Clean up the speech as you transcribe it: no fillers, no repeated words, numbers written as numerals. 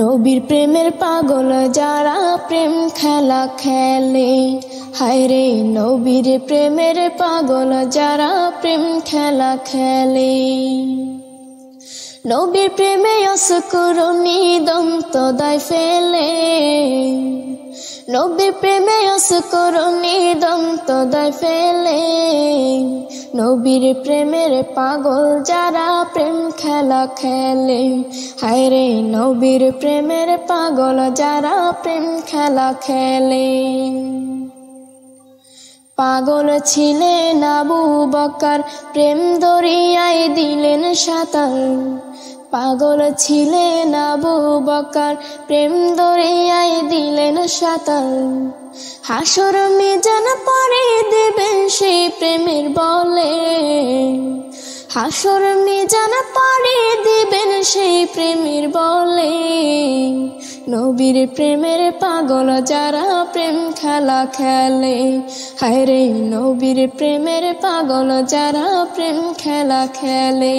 নবীর প্রেমের পাগল যারা প্রেম খেলা খেলে, হায়রে নবীর প্রেমের পাগল যারা প্রেম খেলা খেলে। নবীর প্রেমে অসকরুণী দন্ত দায় ফেলে, নবীর প্রেমে অসকরুণী দন্ত দায় ফেলে। নবীর প্রেমের পাগল যারা প্রেম খেলা খেলে, হায়রে নবীর প্রেমের পাগল যারা প্রেম খেলা খেলে। পাগল ছিলেন আবু বকর, প্রেম দরিয়ায় দিলেন সাঁতার। পাগল ছিলেন আবু বকর, প্রেম দরিয়ায় দিলেন সাঁতার। হাসর মিজান পাড়ি দিবেন সেই প্রেমের বলে, হাসর মিজান পাড়ি দিবেন সেই প্রেমের বলে। নবীর প্রেমের পাগল যারা প্রেম খেলা খেলে, হায়রে নবীর প্রেমের পাগল যারা প্রেম খেলা খেলে।